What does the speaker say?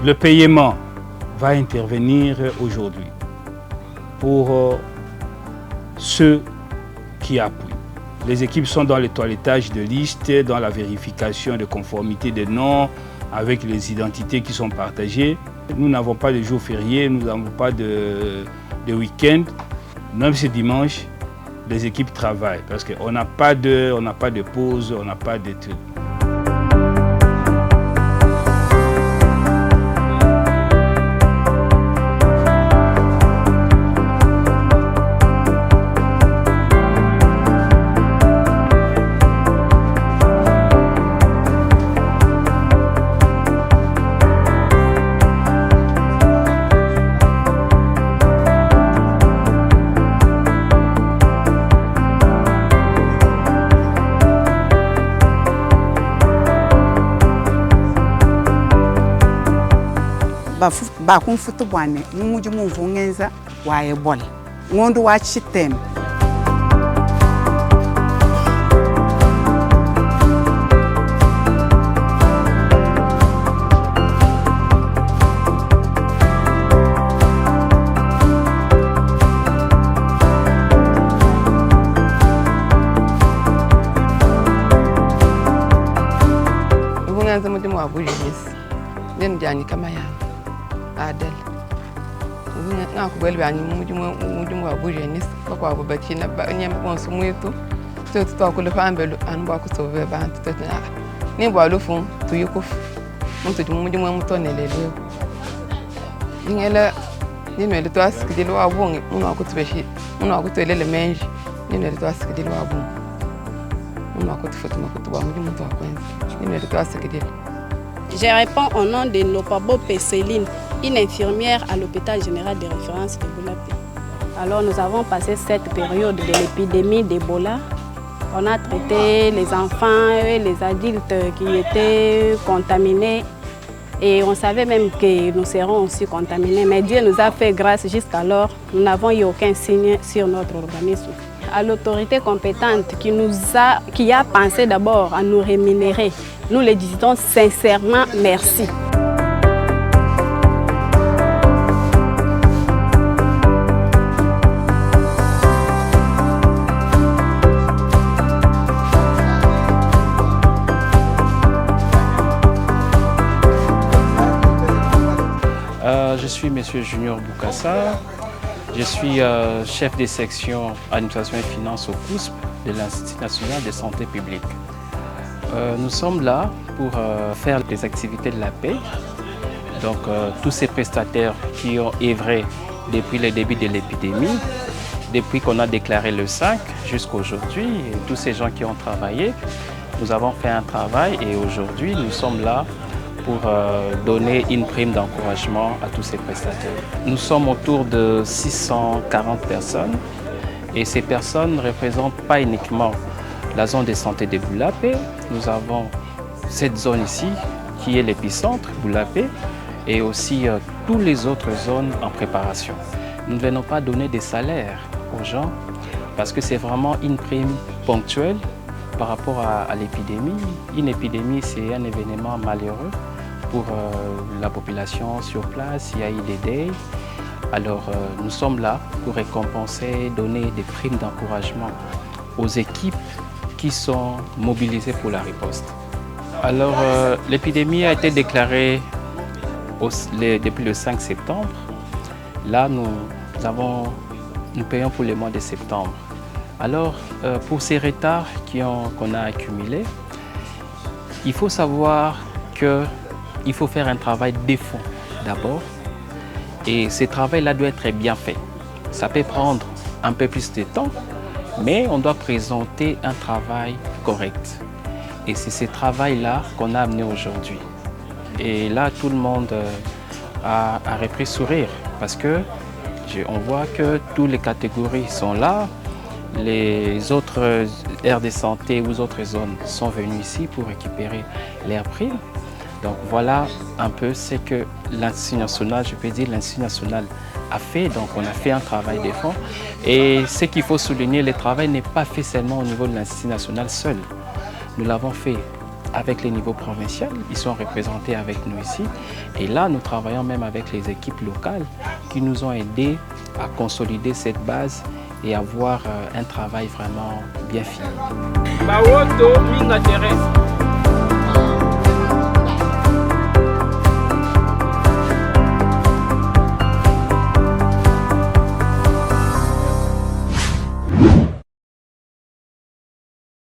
Le paiement va intervenir aujourd'hui pour ceux qui appuient. Les équipes sont dans le toilettage de listes, dans la vérification de conformité des noms avec les identités qui sont partagées. Nous n'avons pas de jours fériés, nous n'avons pas de week-end. Même ce dimanche, les équipes travaillent parce qu'on n'a pas de pause, on n'a pas de trucs. ba kun futu bwane muji mu vungenza wa ebola ngondo wa chitem vungenza muji mu abujisi nden jani kama ya Adel. Na kubelwa ni mujimu wa bujenis kwa kubachi na nyamba bonso mwetu to tukule pambelo anbwa kusove bantu tetna ni bwa lufu tuyukufu muntu mujimu mutonelele ingela ni mele to askidilo abungi muna akutubeshi muna akutwelele menji ni mele to askidilo abungi muna akutufutu makutwa mujimu to akwenza ni mele to askidilo. Je réponds au nom de Nopabo Pesseline, une infirmière à l'hôpital général de référence de Boulapé. Alors nous avons passé cette période de l'épidémie d'Ebola. On a traité les enfants et les adultes qui étaient contaminés et on savait même que nous serons aussi contaminés. Mais Dieu nous a fait grâce jusqu'alors, nous n'avons eu aucun signe sur notre organisme. À l'autorité compétente qui a pensé d'abord à nous rémunérer, nous les disons sincèrement merci. Je suis M. Junior Boukassa, je suis chef de section Administration et Finances au COUSP de l'Institut national de santé publique. Nous sommes là pour faire des activités de la paix. Donc tous ces prestataires qui ont œuvré depuis le début de l'épidémie, depuis qu'on a déclaré le 5 jusqu'à aujourd'hui, tous ces gens qui ont travaillé, nous avons fait un travail et aujourd'hui nous sommes là pour donner une prime d'encouragement à tous ces prestataires. Nous sommes autour de 640 personnes et ces personnes ne représentent pas uniquement la zone de santé de Boulapé. Nous avons cette zone ici qui est l'épicentre Boulapé et aussi toutes les autres zones en préparation. Nous ne venons pas donner des salaires aux gens parce que c'est vraiment une prime ponctuelle par rapport à l'épidémie. Une épidémie, c'est un événement malheureux pour la population sur place. Il y a eu des deuils. Alors nous sommes là pour récompenser, donner des primes d'encouragement aux équipes qui sont mobilisées pour la riposte. Alors l'épidémie a été déclarée depuis le 5 septembre. Là, nous payons pour le mois de septembre. Alors, pour ces retards qu'on a accumulés, il faut savoir qu'il faut faire un travail de fond d'abord. Et ce travail-là doit être bien fait. Ça peut prendre un peu plus de temps, mais on doit présenter un travail correct. Et c'est ce travail-là qu'on a amené aujourd'hui. Et là, tout le monde a repris sourire parce qu'on voit que toutes les catégories sont là. Les autres aires de santé ou autres zones sont venues ici pour récupérer leurs primes. Donc voilà un peu ce que l'Institut national, je peux dire, l'Institut national a fait. Donc on a fait un travail de fond. Et ce qu'il faut souligner, le travail n'est pas fait seulement au niveau de l'Institut national seul. Nous l'avons fait avec les niveaux provinciaux. Ils sont représentés avec nous ici. Et là, nous travaillons même avec les équipes locales qui nous ont aidés à consolider cette base et avoir un travail vraiment bien fini.